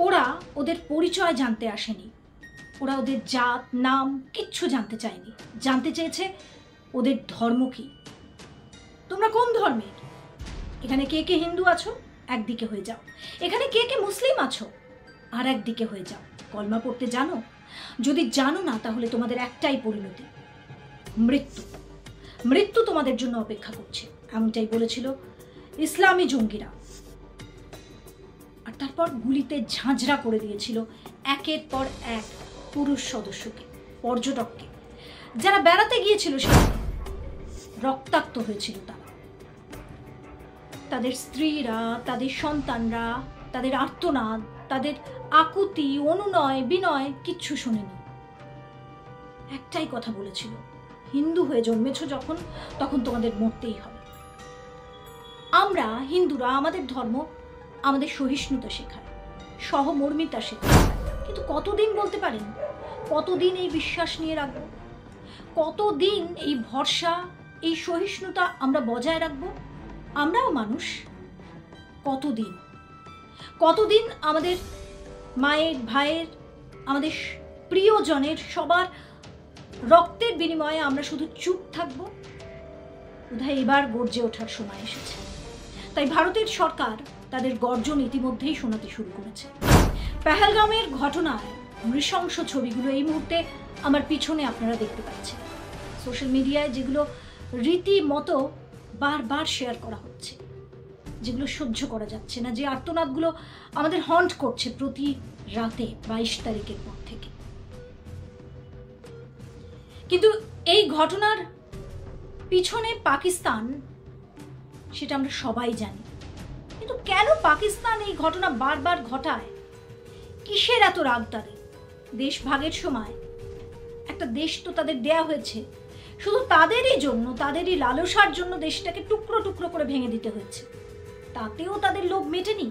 ওরা ওদের পরিচয় জানতে আসেনি, ওরা ওদের জাত নাম কিচ্ছু জানতে চায়নি। জানতে চেয়েছে ওদের ধর্ম কি, তোমরা কোন ধর্মের, এখানে কে কে হিন্দু আছো একদিকে হয়ে যাও, এখানে কে কে মুসলিম আছো আর একদিকে হয়ে যাও। কলমা পড়তে জানো? যদি জানো না তাহলে তোমাদের একটাই পরিণতি, মৃত্যু। মৃত্যু তোমাদের জন্য অপেক্ষা করছে, এমনটাই বলেছিল ইসলামী জঙ্গিরা। আর তারপর গুলিতে ঝাঁঝরা করে দিয়েছিল একের পর এক পুরুষ সদস্যকে, পর্যটককে, যারা বেড়াতে গিয়েছিল সেখানে। রক্তাক্ত হয়েছিল তারা, তাদের স্ত্রীরা, তাদের সন্তানরা, তাদের আর্তনাদ, তাদের আকুতি, অনুনয় বিনয় কিচ্ছু শোনেনি। একটাই কথা বলেছিল, হিন্দু হয়ে জন্মেছ যখন, তখন তোমাদের মরতেই হবে। আমরা হিন্দুরা, আমাদের ধর্ম আমাদের সহিষ্ণুতা শেখায়, সহমর্মিতা শেখায়, কিন্তু কতদিন বলতে পারেন, কতদিন এই বিশ্বাস নিয়ে রাখবো, কতদিন এই ভরসা, এই সহিষ্ণুতা আমরা বজায় রাখবো? আমরাও মানুষ। কতদিন কতদিন আমাদের মায়ের, ভাইয়ের, আমাদের প্রিয়জনের সবার রক্তের বিনিময়ে আমরা শুধু চুপ থাকবো? বোধহয় এবার গর্জে ওঠার সময় এসেছে। তাই ভারতের সরকার তাদের গর্জন ইতিমধ্যেই শোনাতে শুরু করেছে। পেহেলগামের ঘটনায় নৃশংস ছবিগুলো এই মুহূর্তে আমার পিছনে আপনারা দেখতে পাচ্ছেন। সোশ্যাল মিডিয়ায় যেগুলো রীতিমতো বারবার শেয়ার করা হচ্ছে, যেগুলো সহ্য করা যাচ্ছে না, যে আর্তনাদগুলো আমাদের হন্ট করছে প্রতি রাতে 22 তারিখের পর থেকে। কিন্তু এই ঘটনার পিছনে পাকিস্তান, সেটা আমরা সবাই জানি। কিন্তু কেন পাকিস্তান এই ঘটনা বারবার ঘটায়? কিসের এত রাগ তাদের? দেশ ভাগের সময় একটা দেশ তো তাদের দেয়া হয়েছে, শুধু তাদেরই জন্য, তাদেরই লালসার জন্য দেশটাকে টুকরো টুকরো করে ভেঙে দিতে হয়েছে। তাতেও তাদের লোভ মেটেনি।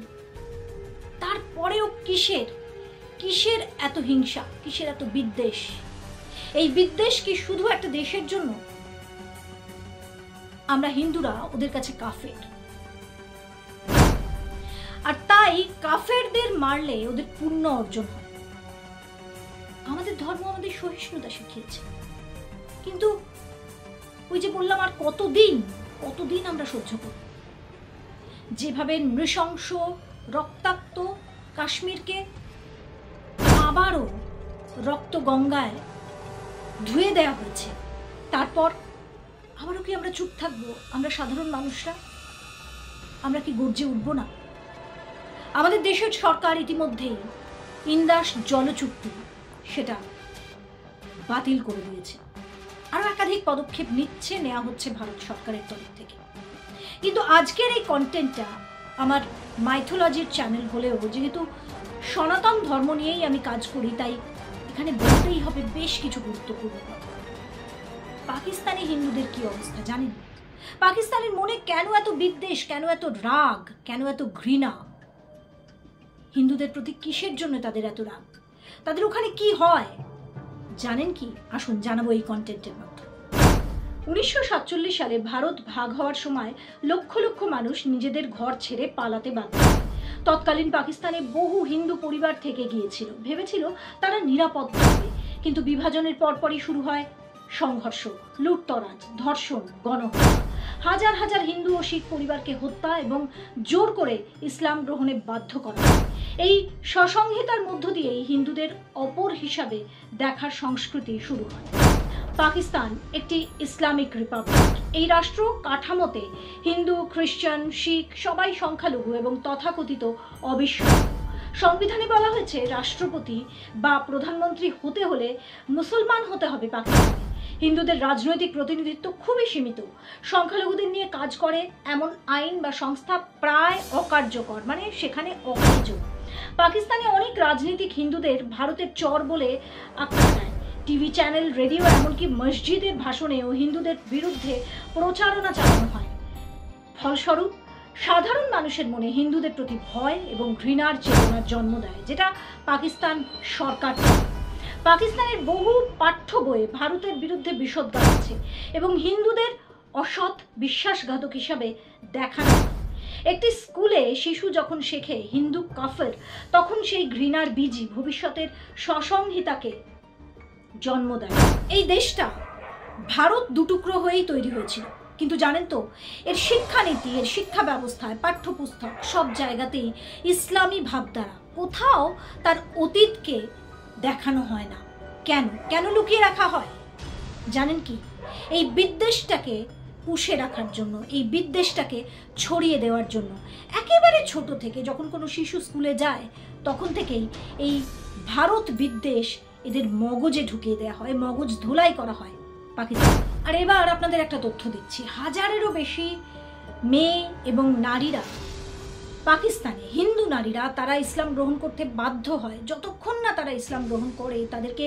তারপরেও কিসের এত হিংসা, কিসের এত বিদ্বেষ? এই বিদ্বেষ কি শুধু একটা দেশের জন্য? আমরা হিন্দুরা ওদের কাছে কাফের, আর তাই কাফেরদের মারলে ওদের পুণ্য অর্জন হয়। আমাদের ধর্ম আমাদের সহিষ্ণুতা শিখিয়েছে, কিন্তু ওই যে বললাম, আর কতদিন আমরা সহ্য করব? যেভাবে নৃশংস রক্তাক্ত কাশ্মীরকে আবারও রক্ত গঙ্গায় ধুয়ে দেওয়া হয়েছে, তারপর আবারও কি আমরা চুপ থাকবো? আমরা সাধারণ মানুষরা, আমরা কি গর্জে উঠবো না? আমাদের দেশের সরকার ইতিমধ্যেই ইন্দাস জল চুক্তি সেটা বাতিল করে দিয়েছে। আরো একাধিক পদক্ষেপ নেওয়া হচ্ছে ভারত সরকারের তরফ থেকে। কিন্তু আজকের এই কন্টেন্টটা আমার মাইথোলজির চ্যানেল হলেও যেহেতু সনাতন ধর্ম নিয়েই আমি কাজ করি, তাই এখানে বলতেই হবে বেশ কিছু গুরুত্বপূর্ণ কথা। পাকিস্তানি হিন্দুদের কি অবস্থা জানেন? পাকিস্তানের মনে কেন এত বিদ্বেষ, কেন এত রাগ, কেন এত ঘৃণা? হিন্দুদের প্রতি কিসের জন্য তাদের এত রাগ? তাদের ওখানে কি হয় জানেন কি? আসুন জানাবো এই কন্টেন্টের মাধ্যমে। 1947 সালে ভারত ভাগ হওয়ার সময় লক্ষ লক্ষ মানুষ নিজেদের ঘর ছেড়ে পালাতে বাধ্য হয়। তৎকালীন পাকিস্তানে বহু হিন্দু পরিবার থেকে গিয়েছিল, ভেবেছিল তারা নিরাপদ থাকবে। কিন্তু বিভাজনের পরপরই শুরু হয় সংঘর্ষ, লুটতরাজ, ধর্ষণ, গণহত্যা। হাজার হাজার হিন্দু ও শিখ পরিবারকে হত্যা এবং জোর করে ইসলাম গ্রহণে বাধ্য করা হয়। এই সসংহিতার মধ্য দিয়েই হিন্দুদের অপর হিসাবে দেখার সংস্কৃতি শুরু হয়। পাকিস্তান একটি ইসলামিক রিপাবলিক। এই রাষ্ট্র কাঠামোতে হিন্দু, খ্রিস্টান, শিখ সবাই সংখ্যালঘু এবং তথাকথিত অবিশ্বাস্য। সংবিধানে বলা হয়েছে রাষ্ট্রপতি বা প্রধানমন্ত্রী হতে হলে মুসলমান হতে হবে পাকিস্তানে। হিন্দুদের রাজনৈতিক প্রতিনিধিত্ব খুবই সীমিত। সংখ্যালঘুদের নিয়ে কাজ করে এমন আইন বা সংস্থা প্রায় অকার্যকর, মানে সেখানে অকার্য। পাকিস্তানে অনেক রাজনীতিক হিন্দুদের ভারতের চর বলে আখ্যা দেয়। টিভি চ্যানেল, রেডিও, এমনকি মসজিদের ভাষণেও হিন্দুদের বিরুদ্ধে প্রচারণা চালানো হয়। ফলস্বরূপ সাধারণ মানুষের মনে হিন্দুদের প্রতি ভয় এবং ঘৃণার চেতনার জন্ম দেয়, যেটা পাকিস্তান সরকার। পাকিস্তানের বহু পাঠ্য বইয়ে ভারতের বিরুদ্ধে বিষোদ্গার আছে এবং হিন্দুদের অসৎ বিশ্বাসঘাতক হিসাবে দেখানো। একটি স্কুলে শিশু যখন শেখে হিন্দু কাফের, তখন সেই ঘৃণার বীজই ভবিষ্যতের সসংহিতাকে জন্ম দেয়। এই দেশটা ভারত দুটুকরো হয়েই তৈরি হয়েছিল, কিন্তু জানেন তো এর শিক্ষানীতি, এর শিক্ষা ব্যবস্থায়, পাঠ্যপুস্তক সব জায়গাতেই ইসলামী ভাবধারা, কোথাও তার অতীতকে দেখানো হয় না। কেন কেন লুকিয়ে রাখা হয় জানেন কি? এই বিদ্বেষটাকে পুষে রাখার জন্য, এই বিদ্বেষটাকে ছড়িয়ে দেওয়ার জন্য। একেবারে ছোট থেকে যখন কোনো শিশু স্কুলে যায় তখন থেকেই এই ভারত বিদ্বেষ এদের মগজে ঢুকিয়ে দেওয়া হয়, মগজ ধোলাই করা হয় পাকিস্তান। আর এবার আপনাদের একটা তথ্য দিচ্ছি, 1000-এরও বেশি মেয়ে এবং নারীরা পাকিস্তানে, হিন্দু নারীরা, তারা ইসলাম গ্রহণ করতে বাধ্য হয় যতক্ষণ না তারা ইসলাম গ্রহণ করে তাদেরকে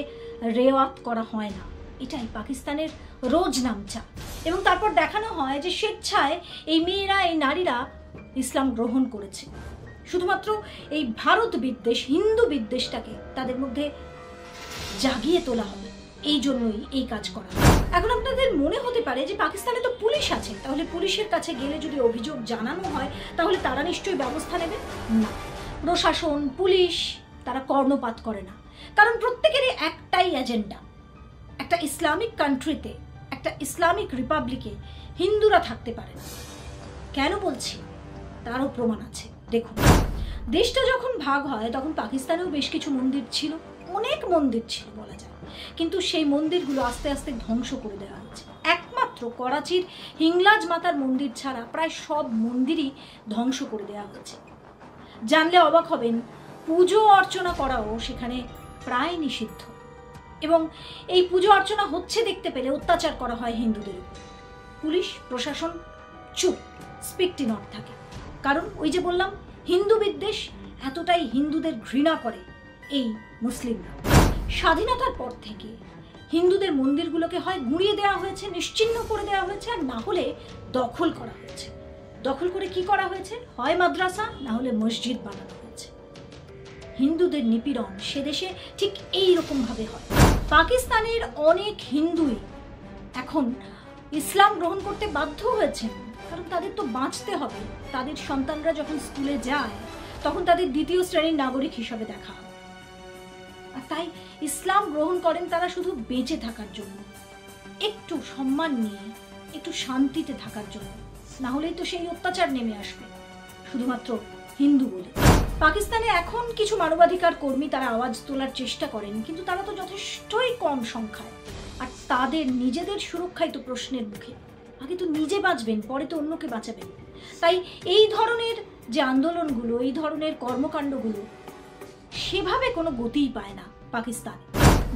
রেওয়াত করা হয় না। এটাই পাকিস্তানের রোজনামচা। এবং তারপর দেখানো হয় যে স্বেচ্ছায় এই মেয়েরা, এই নারীরা ইসলাম গ্রহণ করেছে। শুধুমাত্র এই ভারত বিদ্বেষ, হিন্দু বিদ্বেষটাকে তাদের মধ্যে জাগিয়ে তোলা হবে, এই জন্যই এই কাজ করা। এখন আপনাদের মনে হতে পারে যে পাকিস্তানে তো পুলিশ আছে, তাহলে পুলিশের কাছে গেলে যদি অভিযোগ জানানো হয় তাহলে তারা নিশ্চয়ই ব্যবস্থা নেবে। না, প্রশাসন, পুলিশ তারা কর্ণপাত করে না, কারণ প্রত্যেকেরই একটাই এজেন্ডা। একটা ইসলামিক কান্ট্রিতে, একটা ইসলামিক রিপাবলিকে হিন্দুরা থাকতে পারে না। কেন বলছি তারও প্রমাণ আছে। দেখুন, দেশটা যখন ভাগ হয় তখন পাকিস্তানেও বেশ কিছু মন্দির ছিল, অনেক মন্দির ছিল বলা যায়, কিন্তু সেই মন্দিরগুলো আস্তে আস্তে ধ্বংস করে দেওয়া হয়েছে। একমাত্র করাচির হিংলাজ মাতার মন্দির ছাড়া প্রায় সব মন্দিরই ধ্বংস করে দেওয়া হয়েছে। জানলে অবাক হবেন, পুজো অর্চনা করাও সেখানে প্রায় নিষিদ্ধ। এবং এই পুজো অর্চনা হচ্ছে দেখতে পেলে অত্যাচার করা হয় হিন্দুদের উপর। পুলিশ প্রশাসন চুপ, স্পিকটি নট থাকে, কারণ ওই যে বললাম হিন্দু বিদ্বেষ, এতটাই হিন্দুদের ঘৃণা করে এই মুসলিমরা। স্বাধীনতার পর থেকে হিন্দুদের মন্দিরগুলোকে হয় গুঁড়িয়ে দেওয়া হয়েছে, নিশ্চিহ্ন করে দেওয়া হয়েছে, আর না হলে দখল করা হয়েছে। দখল করে কি করা হয়েছে? হয় মাদ্রাসা, না হলে মসজিদ বানানো হয়েছে। হিন্দুদের নিপীড়ন সে দেশে ঠিক এই রকম ভাবে হয়। পাকিস্তানের অনেক হিন্দুই এখন ইসলাম গ্রহণ করতে বাধ্য হয়েছেন, কারণ তাদের তো বাঁচতে হবে। তাদের সন্তানরা যখন স্কুলে যায় তখন তাদের দ্বিতীয় শ্রেণীর নাগরিক হিসাবে দেখা হয়। আর তাই ইসলাম গ্রহণ করেন তারা শুধু বেঁচে থাকার জন্য, একটু সম্মান নিয়ে, একটু শান্তিতে থাকার জন্য। না হলেই তো সেই অত্যাচার নেমে আসবে শুধুমাত্র হিন্দু বলে। পাকিস্তানে এখন কিছু মানবাধিকার কর্মী তারা আওয়াজ তোলার চেষ্টা করেন, কিন্তু তারা তো যথেষ্টই কম সংখ্যায়, আর তাদের নিজেদের সুরক্ষাই তো প্রশ্নের মুখে। আগে তো নিজে বাঁচবেন, পরে তো অন্যকে বাঁচাবেন। তাই এই ধরনের যে আন্দোলনগুলো, এই ধরনের কর্মকাণ্ডগুলো সেভাবে কোনো গতিই পায় না পাকিস্তান।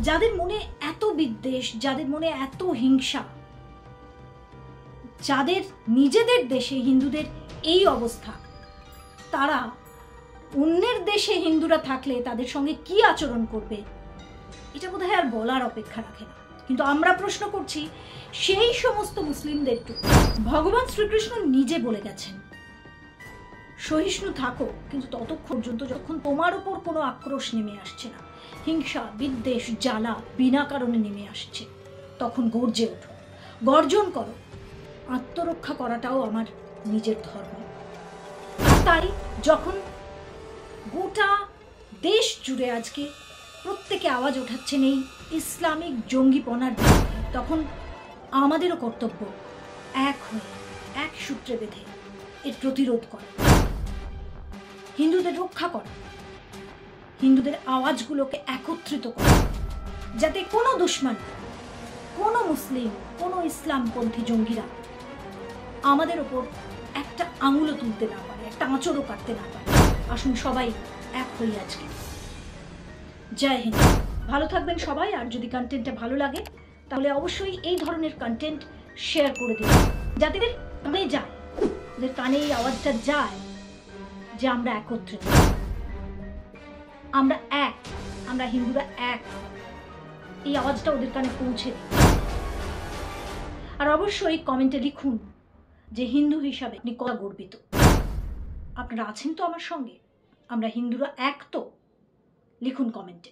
যাদের মনে এত বিদ্বেষ, যাদের মনে এত হিংসা, যাদের নিজেদের দেশে হিন্দুদের এই অবস্থা, তারা অন্যের দেশে হিন্দুরা থাকলে তাদের সঙ্গে কি আচরণ করবে এটা বোধহয় আর বলার অপেক্ষা রাখে না। কিন্তু আমরা প্রশ্ন করছি সেই সমস্ত মুসলিমদেরকে। ভগবান শ্রীকৃষ্ণ নিজে বলে গেছেন, সহিষ্ণু থাকো, কিন্তু ততক্ষণ পর্যন্ত যতক্ষণ তোমার উপর কোনো আক্রোশ নেমে আসছে না, হিংসা, বিদ্বেষ, জ্বালা বিনা কারণে নেমে আসছে, তখন গর্জে ওঠো, গর্জন করো। আত্মরক্ষা করাটাও আমার নিজের ধর্ম। তাই যখন গোটা দেশ জুড়ে আজকে প্রত্যেকে আওয়াজ ওঠাচ্ছেন এই ইসলামিক জঙ্গিপনার বিরুদ্ধে, তখন আমাদেরও কর্তব্য এক হয়ে, এক সূত্রে বেঁধে এর প্রতিরোধ করা, হিন্দুদের রক্ষা করা, হিন্দুদের আওয়াজগুলোকে একত্রিত করা, যাতে কোনো দুশ্মন, কোনো মুসলিম, কোনো ইসলামপন্থী জঙ্গিরা আমাদের ওপর একটা আঙুলও তুলতে না পারে, একটা আঁচড়ও কাটতে না পারে। আসুন সবাই এক হই আজকে। জয় হিন্দ। ভালো থাকবেন সবাই। আর যদি কন্টেন্টটা ভালো লাগে তাহলে অবশ্যই এই ধরনের কন্টেন্ট শেয়ার করে দিন, যাতে কানে যায়, ওদের কানে এই আওয়াজটা যায় যে আমরা একত্রিত, আমরা এক, আমরা হিন্দুরা এক। এই আওয়াজটা ওদের কানে পৌঁছে দিই। আর অবশ্যই কমেন্টে লিখুন যে হিন্দু হিসাবে আপনি কত গর্বিত। আপনারা আছেন তো আমার সঙ্গে? আমরা হিন্দুরা এক তো? লিখুন কমেন্টে।